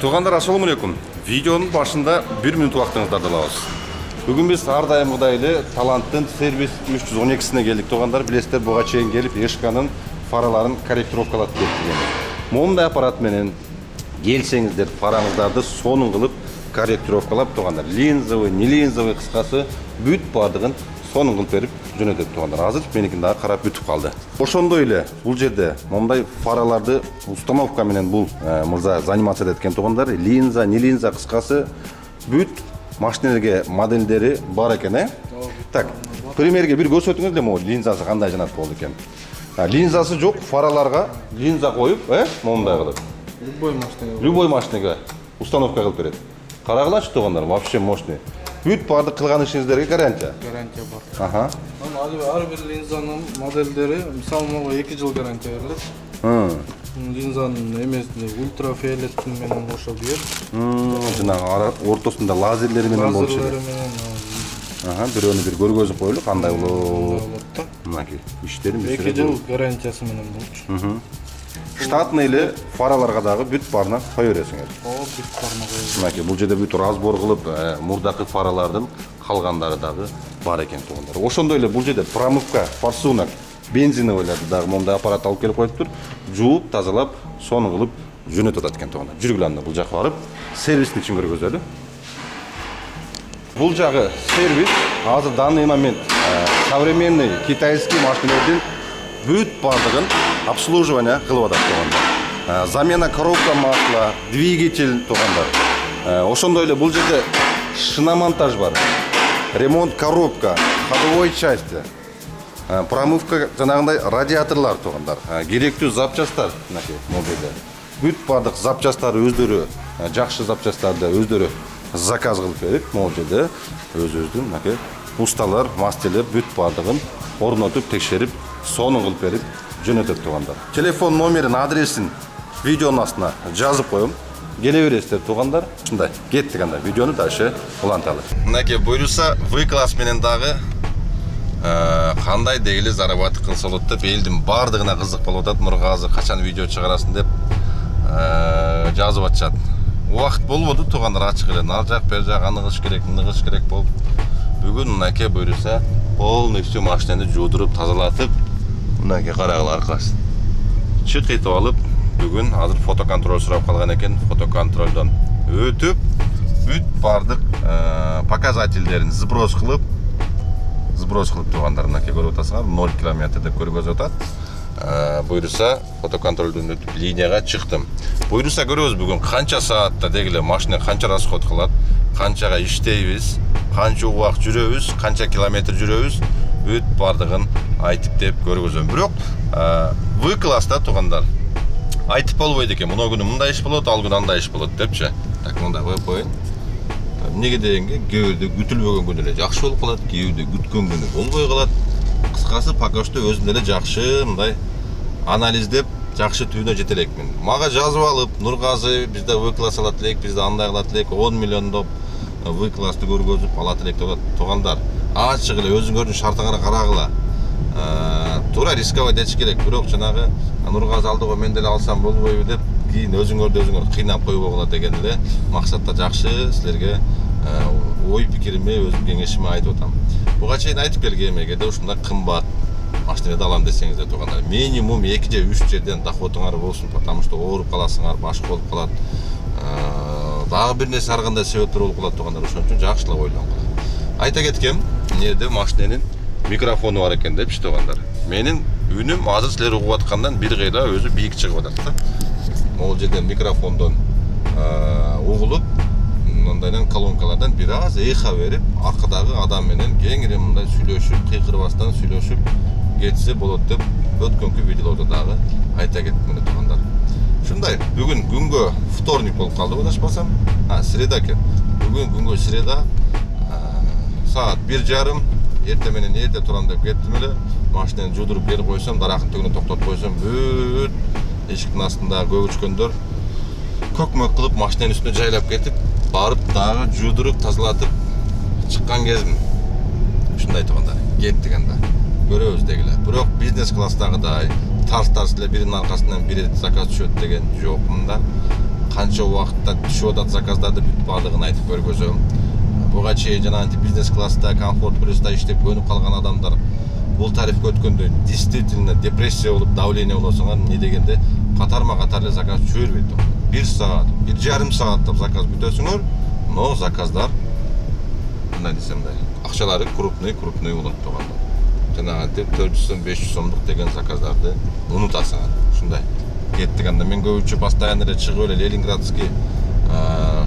Туғандар, ассаламу алейкум. Видеонun başında 1 minut vaqtыңыздарды алабыз. Бүгін біз ардайымғыдайлы таланттың сервис 312-сіне келдік. Туғандар, білесіздер, бұға чейін келіп, ешқанын фараларын корректировкалап кеттік. Мондай аппаратменен келсеңіздер, фараңыздарды сонын қылып корректировкалап туғандар. Линзовый, не линзовый қысқасы бүт бардығын сонын қылып беріп жөнөтөт туғандар. Азыр менікіндағы қарап бүтіп қалды. Ошондой эле бул жерде мондай фараларды установка менен бул мырза заниматься эткен туғандар. Линза, не линза кыскасы бүт машинелерге модельдери бар экен. Так, примерге бир көрсөтүңүз эле могу линзасы кандай жанат болду экен. Линзасы жок, фараларга линза коюп, мондай кылып. Любой машинеге установка кылып берет. Карагылачы туғандар, вообще мощный. Бүт бардык кылган ишиңиздерге гарантия. Гарантия бар. Аха. Ар бир линзанын модельдери, мисалы мага 2 жыл гарантия берилет. Линзанын эмесинде ультрафиолет менен кошо берет. Жанагы ортосунда лазерлери менен болчу. Лазерлери менен. Аха, бирөөнү бир көргөзүп коелу, кандай болот. Мынакей иштерим. 2 жыл гарантиясы менен болчу. Штатный эле фараларга дагы бүт барына кое бересиңер. Бүт барына кое. Мынакей бул жерде бүт разбор кылып, мурдакы фаралардын калгандары дагы бар экен тугандар. Ошондой эле бул жерде промывка, форсунок, бензиновыйларды дагы мондай аппарат алып келип коюптур. Жууп, тазалап, сонун кылып жөнөтүп атат экен тугандар. Жүргүлө анда бул жакка барып, сервистин ичин көргөзөлү. Бул жагы сервис азыр данный момент современный китайский машинелердин бүт бардыгын обслуживание кылып атат тугандар. Замена коробка масла, двигатель тугандар. Ошондой эле бул жерде шиномонтаж бар. Ремонт коробка, ходовой части. Промывка жанагындай радиаторлар тугандар. Керектүү запчастар мынакей мобилде. Бүт бардык запчастары өздөрү, жакшы запчастарды өздөрү заказ кылып берип, могу жерде өзүбүздүн мынакей усталар, мастерлер бүт бардыгын орнотуп, текшерип, сонун кылып берип жөнөтөт тугандар. Телефон номерин, адресин видеонун астына жазып коем. Келе бересиздер тугандар. Ушундай, кеттик анда видеону дальше уланталы. Мынакей буюрса V-класс менен дагы кандай дегиле зарабатык кылса болот деп элдин бардыгына кызык болуп атат. Мургазы качан видео чыгарасың деп жазып атышат. Убакыт болбоду тугандар, ачык эле нар жак, бер жак аныгыш керек болуп. Бүгүн мынакей буюрса полностью машинаны жуудуруп, тазалатып, мынакей карагыла аркасын чык этип алып, бүгүн азыр фотоконтроль сурап калган экен. Фотоконтролдон өтүп, бүт бардык показательдерин сброс кылып тугандар, мынакей көрүп атасыңар, 0 км деп көргөзүп атат. Буюрса фотоконтролдон өтүп линияга чыктым. Буюрса көрөбүз бүгүн канча саатта дегиле машина канча расход кылат, канчага иштейбиз, канча убак жүрөбүз, канча километр жүрөбүз, бүт бардыгын айтып деп көргөзөм. Бирок V-класста тугандар айтып болбойт экен. Мына күнү мындай иш болот, ал күнү андай иш болот депчи. Так, мындай коюп коеюн. Эмнеге дегенге, кээде күтүлбөгөн күнү эле жакшы болуп калат, кээде күткөн күнү болбой калат. Кыскасы, пока что өзүнө эле жакшы мындай анализдеп, жакшы түбүнө жете элекмин. Мага жазып алып, Нургазы бизде V-класс алат элек, бизде андай кылат элек, 10 миллиондоп V-классты көргөзүп алат элек деп тугандар. Ачык эле өзүңөрдүн шартыңарга карагыла. Туура рисковать этиш керек, бирок жанагы Нургазы алды го, мен деле алсам болбойбу деп кийин өзүңөр кыйнап коюуга болот деген эле максатта жакшы силерге ой пикириме, өзүм кеңешиме айтып атам. Буга чейин айтып келгем, эгерде ушундай кымбат машинада алам десеңиздер тугандар, минимум 2 же 3 жерден доходуңар болсун, потому что ооруп каласыңар, башка болуп калат. Дагы бир нерсе ар кандай себептер болуп калат тугандар, ошон үчүн жакшылап ойлонгула. Айта кеткем, эмнеде машиненин микрофону бар экен депчи тугандар. Менин үнүм азыр силер угуп аткандан бир кыйла өзү бийик чыгып атат да. Могул жерден микрофондон угулуп, мындайдан колонкалардан бир аз эхо берип, аркадагы адам менен кеңири мындай сүйлөшүп, кыйкырбастан сүйлөшүп кетсе болот деп өткөнкү видеолордо дагы айта кеттим тугандар. Ушундай, бүгүн күнгө вторник болуп калды, адашпасам. Среда экен. Бүгүн күнгө среда, саат 1:30, эрте менен эрте турам деп кеттим эле. Машинаны жуудуруп келип койсом, дарактын төгүнө токтотуп койсом, бүт эшиктин астындагы көгүчкөндөр көкмөк кылып машинанын үстүнө жайлап кетип, барып дагы жуудуруп, тазалатып чыккан кезим. Ушундай тугандар, кеттик анда. Көрөбүз дегиле. Бирок бизнес класстагыдай тарс эле биринин аркасынан бири заказ түшөт деген жок мында. канча убакытта түшүп атат заказдарды бүт баардыгын айтып көргөзөм. Буга чейин жанагынтип бизнес класста, комфорт плюста иштеп көнүп калган адамдар бул тарифке өткөндө действительно депрессия болуп, давление болосуңар, эмне дегенде катарма-катар эле заказ чөй бербейт. 1 саат, 1,5 сааттап заказ күтөсүңөр, но заказдар мындай десем да, акчалары крупный болот туганда. Жанагынтип 400 сом, 500 сомдук деген заказдарды унутасыңар. Ушундай. Кеттик анда мен көбүнчө постоянно эле чыгып эле Ленинградский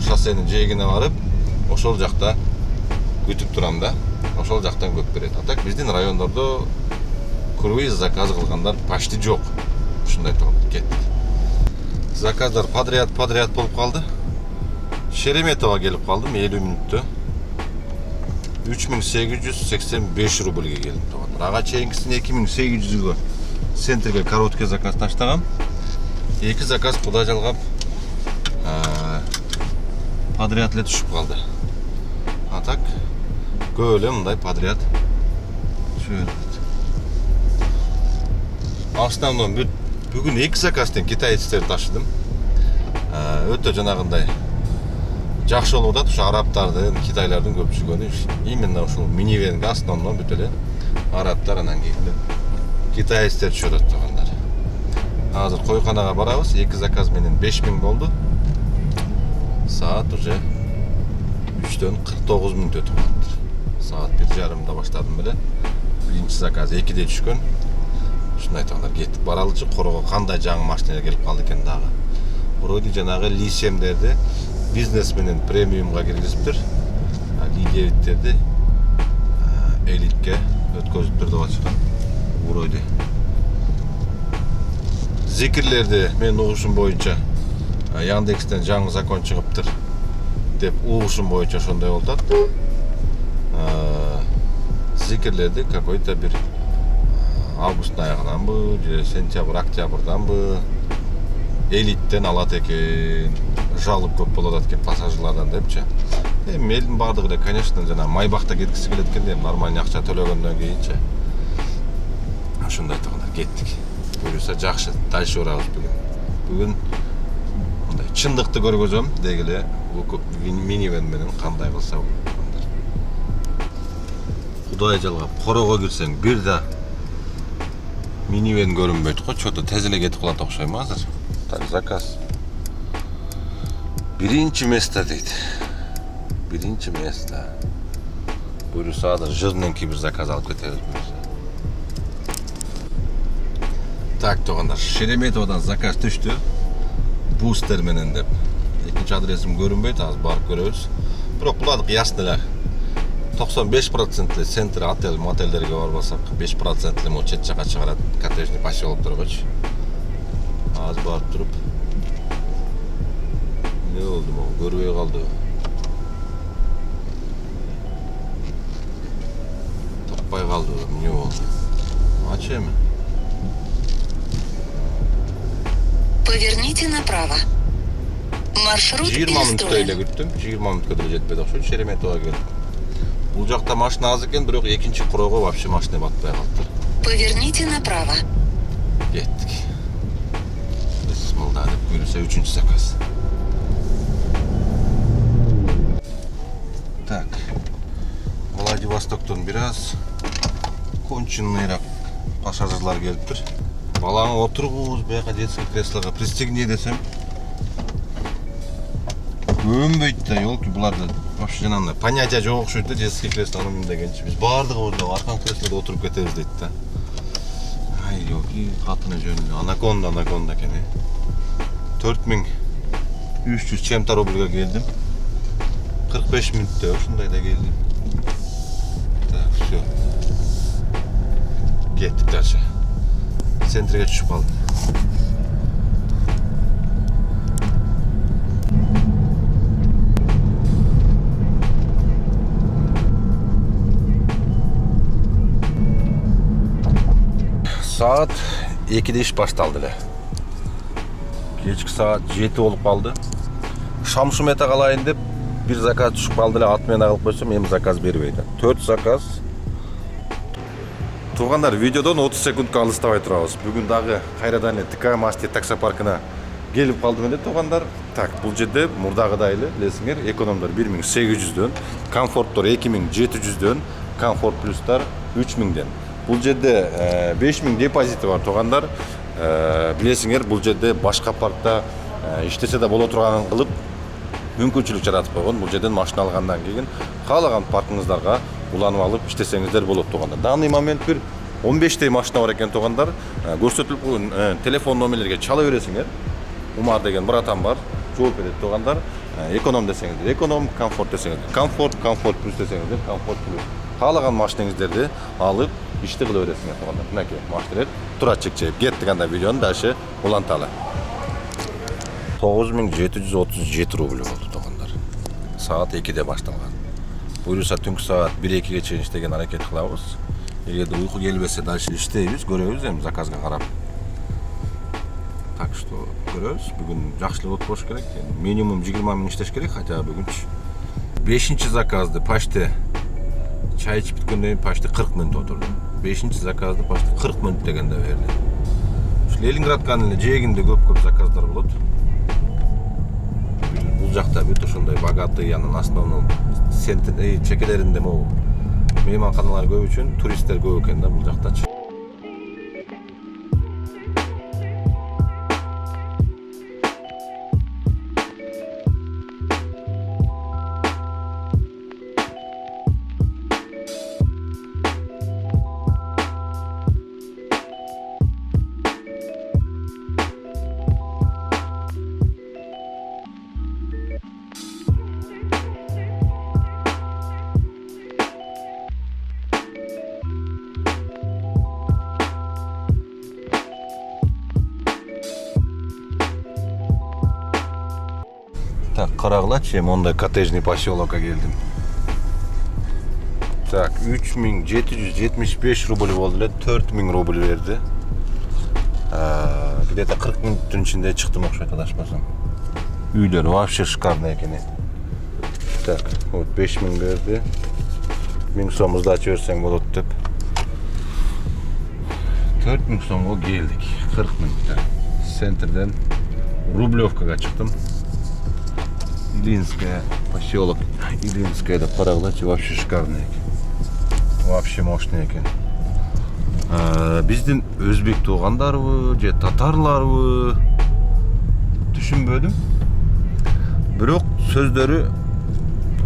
шоссенин жээгине барып, ошол жакта күтүп турам да. Ошол жактан көп берет. А так биздин райондордо круиз заказ кылгандар почти жок. Ушундай турган кеттик. Заказдар подряд болуп калды. Шереметова келип калдым 50 мүнөттө. 3885 рубльге келдим турган. Ага чейинкисин 2800-гө центрге короткий заказ таштагам. 2 заказ кудай жалгап подряд эле түшүп калды. А так көп эле мындай подряд чөйрөт. Основном бүгүн 2 заказтен китайецтер ташыдым. Өтө жанагындай жакшы болуп атат. Ушу арабтардын, китайлардын көпчүлүгү именно ушул минивенге основном бүт эле арабтар, анан кийин китайецтер түшүп атат тургандар. Азыр койканага барабыз. 2 заказ менен 5000 болду. Саат уже 3-төн 49 мүнөт өтүп калыптыр. Саат 1:30да баштадым эле. Биринчи заказ 2де түшкөн. Ушундай таңдар кеттик. Баралычы корого кандай жаңы машиналар келип калды экен дагы. Вроде жанагы Ли7-дерди бизнес менен премиумга киргизиптир. Ли9-терди элитке өткөзүптүр деп атышкан. Вроде. Зикирлерди мен угушум боюнча Яндекстен жаңы закон чыгыптыр деп угушум боюнча ошондой болуп атат. Зикирлерди какой-то бир августтун аягынанбы, же сентябрь, октябрданбы элиттен алат экен. Жалоп көп болуп атат экен пассажирлардан депчи. Эми элдин баардыгы эле, конечно, жана майбакта кеткиси келет экен дейм, нормальный акча төлөгөндөн кийинчи. Ошондой турганда кеттик. Буюрса жакшы, дальше барабыз бүгүн. Мындай чындыкты көргөзөм дегиле, бул минивен менен кандай кылса болот. Кудай жалгап, корого кирсең бир да минивен көрүнбөйт го, чото тез эле кетип калат окшойм азыр. Так, заказ. Биринчи место дейт. Биринчи место. Буюрса азыр жирненький бир заказ алып кетебиз буюрса. Так, тугандар, Шереметовадан заказ түштү. Бустер менен деп. Экинчи адресим көрүнбөйт, азыр барып көрөбүз. Бирок буладык ясно эле. 95% центр отель, мотелдерге барбасак, 5% мо чет жака чыгарат, коттеджный поселокторгочу. Азыр барып туруп. Не болду могу, көрбөй калды. Таппай калды, эмне болду? Ачы эми. Поверните направо. Маршрут 20 мүнөттө эле перестроен. күттүм, 20 мүнөткө деле жетпеди окшойт, Шереметовага келдим. Бул жакта машина аз экен, бирок экинчи корого вообще машина батпай калыптыр. Поверните направо. Кеттик. Бисмилла деп буюрса 3-чү заказ. Так. Владивостоктон бир аз конченныйраак пассажирлар келиптир. Балаңы отургуз, бияка детский креслого пристегни десем. Көнбөйт да, ёлки, буларды вообще жанагындай понятие жок окшойт да, детский креслонун дегенчи. Биз баардыгыбыз да аркан креслода отуруп кетебиз дейт да. Ай, ёлки, катыны жөнүндө анаконда экен. 4300 чем-то рубльга келдим. 45 мүнөттө ушундай да келдим. Так, всё. Кеттик дальше. Центрге түшүп калдым. Saat 2'de iş baştaldı эле. Кечки saat 7 болуп калды. Шамшумета калайын деп бир заказ түшүп калды эле, ат менен алып койсом, эми заказ бербейди. 4 заказ. Туугандар, видеодон 30 секундка алыстабай турабыз. Бүгүн дагы кайрадан эле ТК Масти таксопаркына келип калдым эле туугандар. Так, бул жерде мурдагыдай эле билесиңер, экономдор 1800дөн, комфорттор 2700дөн, комфорт плюстар 3000ден. Бул жерде 5000 депозити бар туугандар. Билесиңер, бул жерде башка паркта иштесе да боло турганын кылып мүмкүнчүлүк жаратып койгон. Бул жерден машина алгандан кийин каалаган паркыңыздарга уланып алып иштесеңиздер болот туугандар. Данный момент бир 15 машина бар экен туугандар. Көрсөтүлүп койгон телефон номерлерге чала бересиңер. Умар деген братан бар. Жооп берет туугандар. Эконом десеңиздер, эконом, комфорт десеңиздер, комфорт, комфорт плюс десеңиздер, комфорт плюс. Каалаган машинаңыздарды алып ишти кыла бересиңер туугандар. Мынакей машиналар тура чекчеп кеттик, анда видеону дальше уланталы. 9737 рубль болду туугандар. Саат 2-де башталган. Буюрса түнкү саат 1-2ге чейин иштеген аракет кылабыз. Эгерде уйку келбесе дальше иштейбиз, көрөбүз эми заказга карап. Так что көрөбүз. Бүгүн жакшылык болуп болуш керек. Минимум 20 мүнөт иштеш керек, хотя бүгүнчү. 5-чи заказды почти чай ичип бүткөндөн кийин почти 40 мүнөт отурдум. 5-чи заказды почти 40 мүнөт дегенде берди. Ушу Ленинградканын эле жээгинде көп заказдар болот. Бул жакта бүт ошондой богатый, анан основном чекелеринде могу мейманканалар көп үчүн туристтер көп экен да бул жактачы. Так, карагылачы, эми ондай коттеджный поселокко келдим. Так, 3775 рубль болду эле, 4000 рубль берди. Где-то 40 мүнөттүн ичинде чыктым окшойт, адашпасам. Үйлөр вообще шикарный экен. Так, вот 5000 берди. 1000 сом сдача берсең болот деп. 4000 сомго келдик. 40 мүнөттө. Центрден Рублевкага чыктым. Илинская, поселок Илинская деп карагылачы, вообще шикарный экен. Вообще мощный экен. Биздин өзбек туугандарбы же татарларбы түшүнбөдүм. Бирок сөздөрү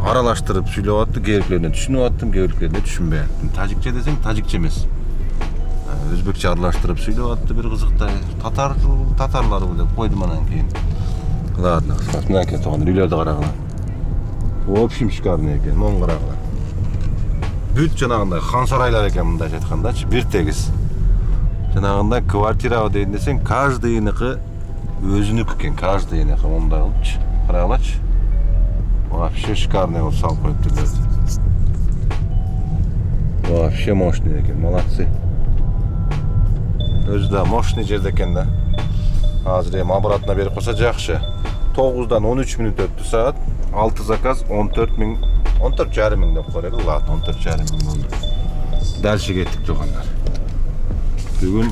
аралаштырып сүйлөп атты, кээбиркилерин түшүнүп аттым, кээбиркилерин түшүнбөй аттым. Тажикче десең тажикче эмес. Өзбекче аралаштырып сүйлөп атты бир кызыктай. Татарларбы деп койдум анан кийин. Ладно, мынакей туугандар, үйлөрдү карагыла. В общем, шикарный экен, моң карагыла. Бүт жанагындай хан сарайлар экен мындайча айткандачы, бир тегиз. Жанагындай квартира дейин десең, каждыйныкы өзүнүкү экен, каждыйныкы мондай кылыпчы. Карагылачы. Вообще шикарный болуп салып коюптур. Вообще мощный экен, молодцы. Өзү да мощный жерде экен да. Азыр эми обратно берип койсо жакшы. 9-дан 13 мүнөт өттү саат. 6 заказ 14.000, 14.500 деп коелу. Ладно, 14.500 болду. Дальше кеттик туугандар. Бүгүн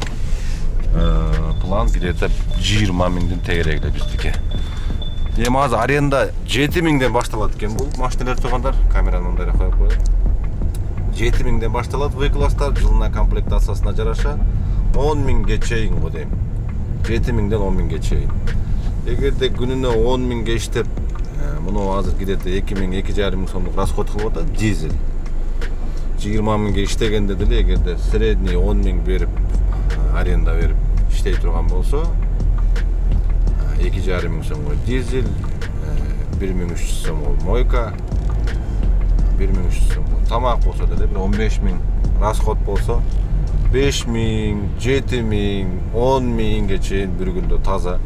план где-то 20 миңдин тегерегиле биздики. Эми азыр аренда 7000ден башталат экен бул машиналар туугандар. Камераны мындай коюп коелу. 7000ден башталат V-класстар, жылына комплектациясына жараша 10.000ге чейин го дейм. 7000ден 10.000ге чейин. Эгерде күнүнө 10.000ге иштеп, муну азыр где-то 2.000-2.500 сомдук расход кылып атат дизель. 20.000ге иштегенде деле эгерде средний 10.000 берип, аренда берип иштей турган болсо, 2.500 сомго дизель, 1300 сомго мойка, 1300 сомго тамак болсо деле 15.000 расход болсо, 5.000, 7.000, 10.000ге чейин бир күндө таза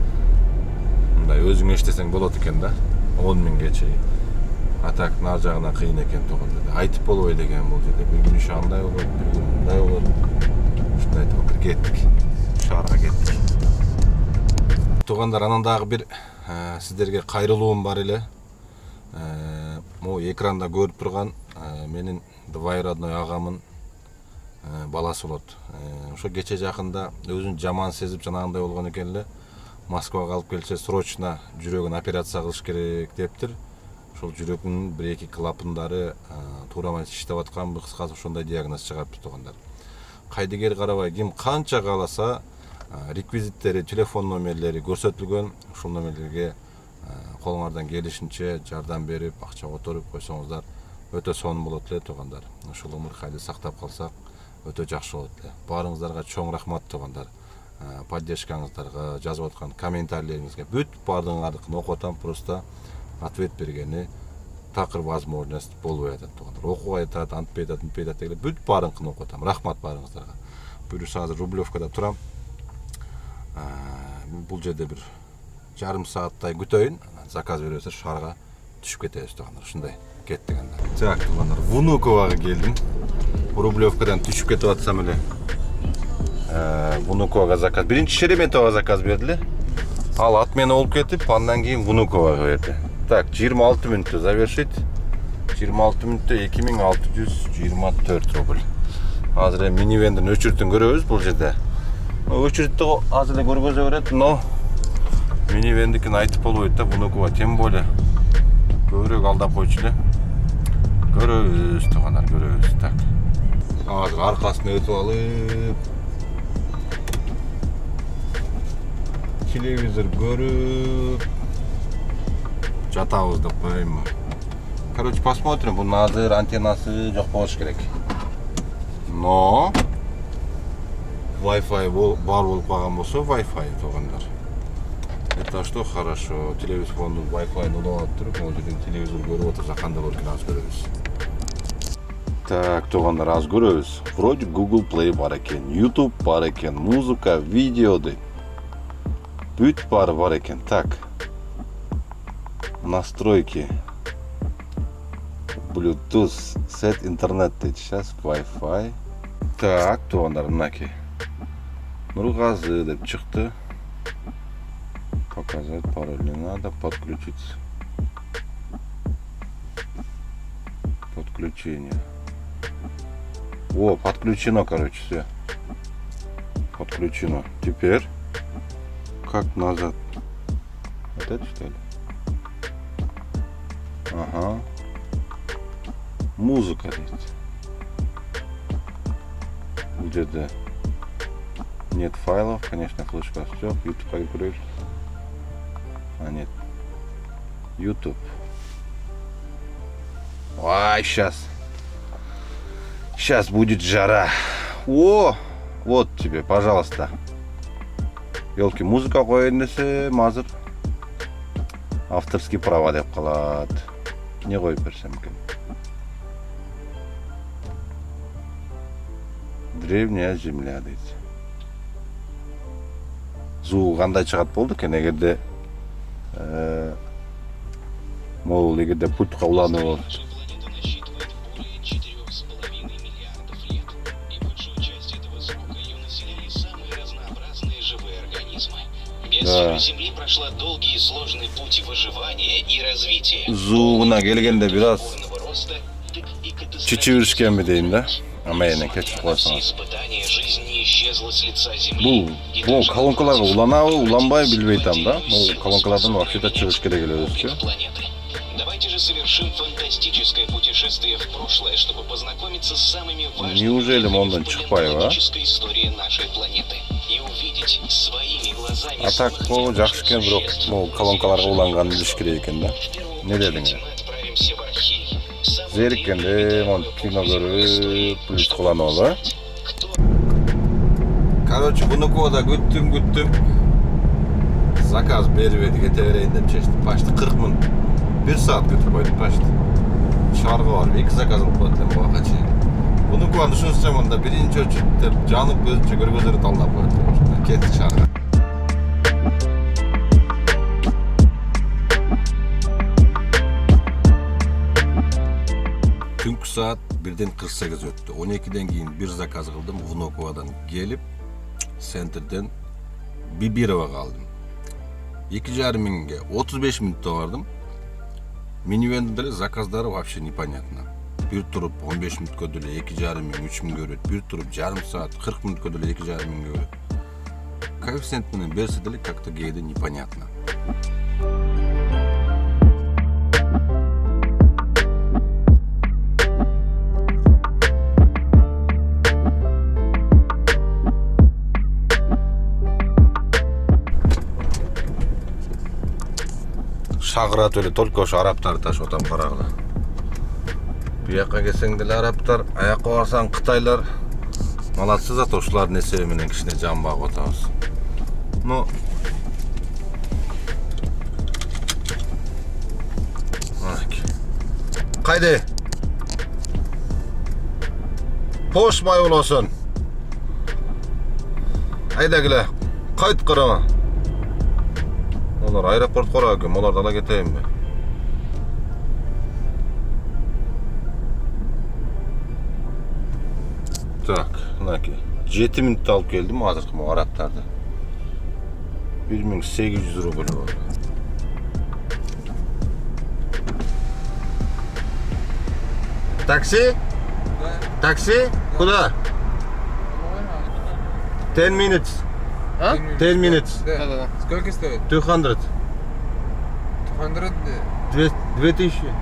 мындай өзүң иштесең болот экен да. 10.000ге чейин. А так нар жагына кыйын экен туугандар. Айтып болбойт экен бул жерде. Бир күн иши андай болот, бир күн мындай болот. Ушундай айтып кеттик. Шаарга кеттик. Туугандар, анан дагы бир сиздерге кайрылуум бар эле. Могу экранда көрүп турган менин двоюродной агамын баласы болот. Ошо кече жакында өзүн жаман сезип жанагындай болгон экен эле. Москвага алып келсе срочно жүрөгүн операция кылыш керек дептир. Ошол жүрөгүнүн 1-2 клапандары туурамай иштеп аткан, кыскасы ошондой диагноз чыгарып тургандар. Кайдыгер карабай ким канча кааласа реквизиттери, телефон номерлери көрсөтүлгөн. Ушул номерлерге колуңардан келишинче жардам берип, акча которуп койсоңуздар өтө сонун болот эле туугандар. Ушул умуркайды сактап калсак өтө жакшы болот эле. Баарыңыздарга чоң рахмат туугандар. Поддержкаңыздарга, жазып аткан комментарийлериңизге бүт баардыгыңардыкын окуп атам, просто ответ бергени такыр возможность болбой атат туугандар. Окуп атат, антпай атат, мынтпай атат дегенде бүт баарыңкын окуп атам. Рахмат баарыңыздарга. Буюрса азыр Рублевкада турам. Бул жерде бир жарым сааттай күтөйүн. Заказ беребиз, шаарга түшүп кетебиз туугандар. Ушундай кеттик анда. Так туугандар, Внуковага келдим. Рублевкадан түшүп кетип атсам эле. Внуковага заказ. Биринчи Шереметова заказ берди. Ал отмена болуп кетип, андан кийин Внуковага берди. Так, 26 мүнөттө завершить. 26 мүнөттө 2624 рубль. Азыр минивендин өчүртүн көрөбүз бул жерде. Өчүртү азыр эле көргөзө берет, но минивендикин айтып болбойт да, Внукова тем более көбүрөөк алдап койчу эле. Көрөбүз туугандар, көрөбүз. Так. Азыр аркасына өтүп алып телевизор көрүп жатабыз деп коеюнбу. Короче, посмотрим. Бунун азыр антеннасы жок болуш керек. Но Wi-Fi бар болуп калган болсо, Wi-Fi туугандар. Это что хорошо. Телевизордун Wi-Fi улап туруп, могу жерден телевизор көрүп отурса кандай болот экен, аз көрөбүз. Так, туугандар, аз көрөбүз. Вроде Google Play бар экен, YouTube бар экен, музыка, видео дейт. Бүт бар экен. Так. Настройки. Bluetooth, set интернет дейт. Сейчас Wi-Fi. Так, туугандар, мынаки. Нургазы деп чыкты. Показать пароль не надо, подключиться. Подключение. О, подключено, короче, все. Подключено. Теперь как назад? Вот это что ли? Ага. Музыка есть. Где-то нет файлов, конечно, флешка. Все, YouTube как. А нет. YouTube. Ай, сейчас будет жара. О, вот тебе, пожалуйста. Елки, музыка коюн десем азыр авторский права деп калат. Не коюп берсем экен. Древняя земля дейт. Звук кандай чыгат болду экен эгерде могул эгерде пультка уланып Да. Земли прошла долгий и сложный путь выживания и развития. Звугуна келгенде бир аз чичибиришкенби дейм да. Амайына кечип коесуңуз. Бул колонкаларга уланабы, уланбай билбей атам да. Бул колонкалардан вообще-то чыгыш керек эле өзүчө. Давайте же совершим фантастическое путешествие в прошлое, чтобы познакомиться с самыми важными Неужели Мондон чыкпайбы, истории нашей планеты и увидеть своими глазами. А так бул жакшы экен, бирок бул колонкаларга уланганын билиш керек экен да. Не дедиңер? Зериккенде мон кино көрүп, плюс куланабы. Короче, Внуковада күттүм. Заказ бербеди, кете берейин деп чечтим. Почти 40 миң. 1 саат күтүп койдум почти. Шаарга барып 2 заказ алып коет элем буга чейин. Внукованы түшүнсөм анда биринчи очередде жанып көзүнчө көргөзөрү талдап коет. Кеттик шаарга. Түнкү саат 1:48 өттү. 12ден кийин бир заказ кылдым. Внуковадан келип, центрден Бибировага алдым. 2,5 миңге 35 мүнөттө бардым. Минивендин деле заказдары вообще непонятно. Бир туруп 15 мүнөткө деле 2,5 миң, 3 миңге берет. Бир туруп жарым саат 40 мүнөткө деле 2,5 миңге берет. коэффициент менен берсе деле как-то кээде непонятно. Шагырат эле только ошо араптарды ташып атам карагыла. Бияка келсең деле араптар, аяка барсаң Кытайлар. Молодцы зато ушулардын эсеби менен кичине жан багып атабыз. Ну Кайда? Пошмай болосун. Айда келе. Кайт карама. Олар аэропорт кора экен, оларды ала кетейинби? Так, мынакей. 7 минутта алып келдим азыркы могу араптарды. 1800 рубль болду. Такси? Да. Такси? Куда? 10 minutes. А? 10 minutes. Да. Сколько стоит? 200. 200? 2000.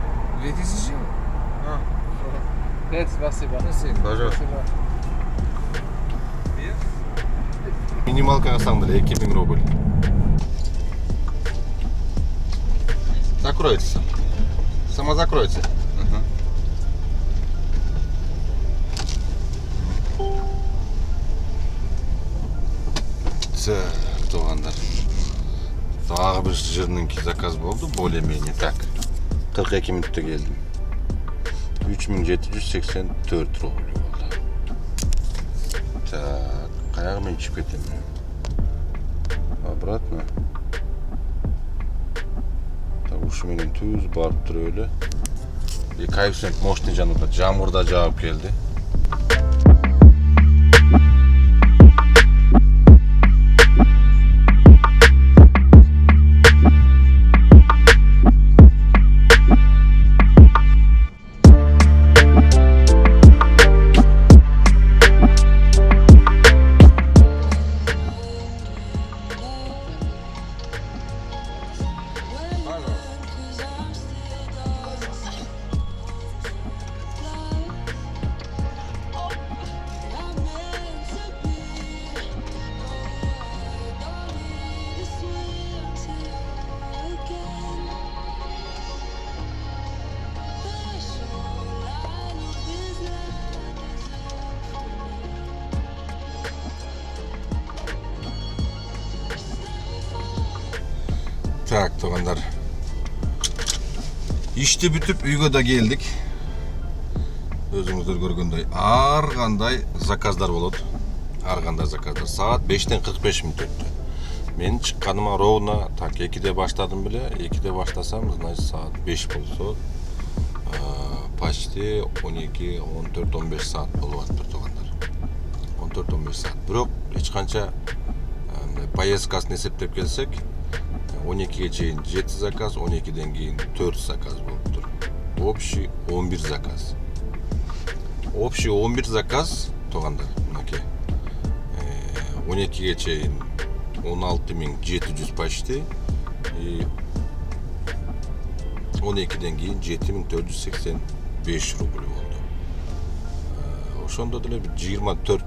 2000? Нет, спасибо. Пожалуйста. Минималка алсаң деле 2000 рубль. Закроется. Сама закроется. Так, туугандар. Дагы бир жырныңки заказ болду, более-менее так. 42 минутта келдим. 3784 рубль болду. Так, каяга мен чыгып кетем? Обратно. Так, ушу менен түз барып туруп эле. Коэффициент мощный жанында жамгырда жаап келди. Так, туугандар. Ишти бүтүп үйгө да келдик. Өзүңүздөр көргөндөй ар кандай заказдар болот. Ар кандай заказдар. Саат 5-тен 45 мүнөт өттү. Мен чыкканыма ровно так 2-де баштадым беле. 2-де баштасам, значит саат 5 болсо, почти 12, 14, 15 саат болуп атыптыр туугандар. 14-15 саат. Бирок эч канча поездкасын эсептеп келсек, 12-ге чейин 7 заказ, 12-ден кийин 4 заказ болуптур. Общий 11 заказ. Общий 11 заказ туугандар. Мынакей. 12-ге чейин 16700 почти. И 12-ден кийин 7485 рубль болду. Ошондо деле 24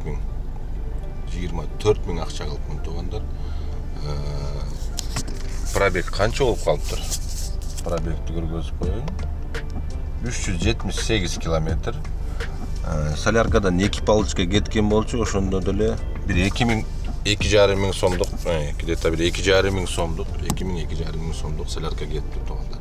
000 акча кылыпмын туугандар. Пробег канча болуп калыптыр? Пробегти көргөзүп коеюн. 378 километр. Соляркадан 2 палочка кеткен болчу, ошондо деле бир 2500 сомдук, где-то бир 2500 сомдук, 2500 сомдук солярка кетти туугандар.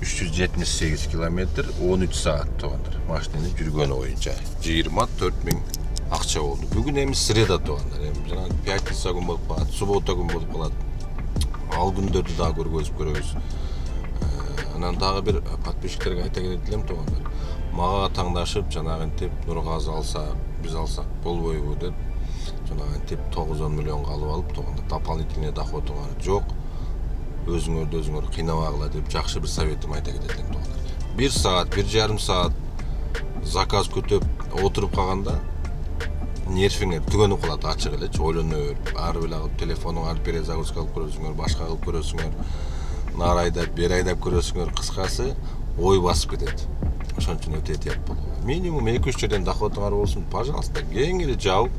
378 километр, 13 саат туугандар. Машинаны жүргөнү боюнча 24 000 акча болду. Бүгүн эми среда туугандар. Эми жана пятница күн болуп калат, суббота күн болуп калат. Ал күндөрдү дагы көргөзүп көрөбүз. Анан дагы бир подписчиктерге айта кетем туугандар. Мага таңдашып жанагынтип Нургазы алса, биз алсак болбойбу деп жанагынтип 9 миллионго алып алып туугандар. Дополнительный доходуңар жок. Өзүңөр кыйнабагыла деп жакшы бир советим айта кетем туугандар. 1 саат, 1,5 саат заказ күтүп отуруп калганда нервиңер түгөнүп калат, ачык элечи, ойлонуп, ары бир алып телефонуңа алып бере загрузка кылып көрөсүңөр, башка кылып көрөсүңөр, нары айдап, бери айдап көрөсүңөр, кыскасы ой басып кетет. Ошон үчүн өтө этият болуу. Минимум 2-3 жерден доходуңар болсун, пожалуйста, кеңири жабып,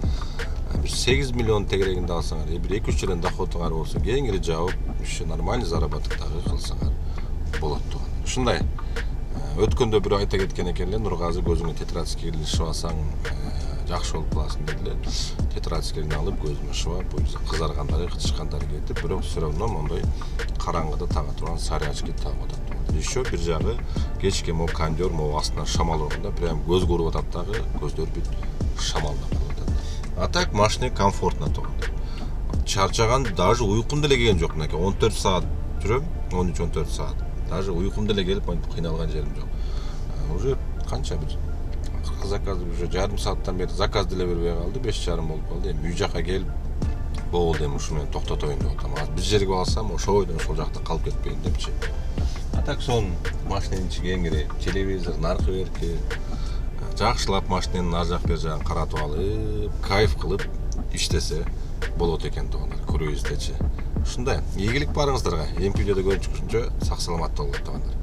бир 8 миллион тегерегинде алсаңар, бир 2-3 жерден доходуңар болсун, кеңири жабып, ушо нормальный заработок дагы кылсаңар болот туган. Ушундай. Өткөндө бир айта кеткен экен эле, Нургазы көзүңө тетрадский ишип алсаң, жакшы болуп каласың дедилер. Тетрадскилерин алып көзүмө шыбап, буюрса кызаргандары, кычышкандары кетип, бирок все равно мондой караңгыда тага турган сары очки тагып атат. Еще бир жагы кечке могу кондер, могу астынан шамал урганда прям көз көрүп атат дагы, көздөр бүт шамалдап калып атат. А так машина комфортно туган. Чарчаган, даже уйкум деле келген жок. Мынакей 14 саат жүрөм, 13-14 саат. Даже уйкум деле келип, кыйналган жерим жок. Уже канча бир заказ уже жарым сааттан бери заказ деле бербей калды, 5:30 болуп калды. Эми үй жака келип болду, эми ушу менен токтотоюн деп атам. Азыр бир жерге алсам, ошол жакта калып кетпейин депчи. А так сон машиненин ичи кеңири, телевизор, наркы берки, жакшылап машиненин ар жак бер жагын каратып алып, кайф кылып иштесе болот экен тугандар, круиздечи. Ушундай. Ийгилик барыңыздарга. Эми видеодо көрүшкүнчө сак саламат болуңуздар тугандар.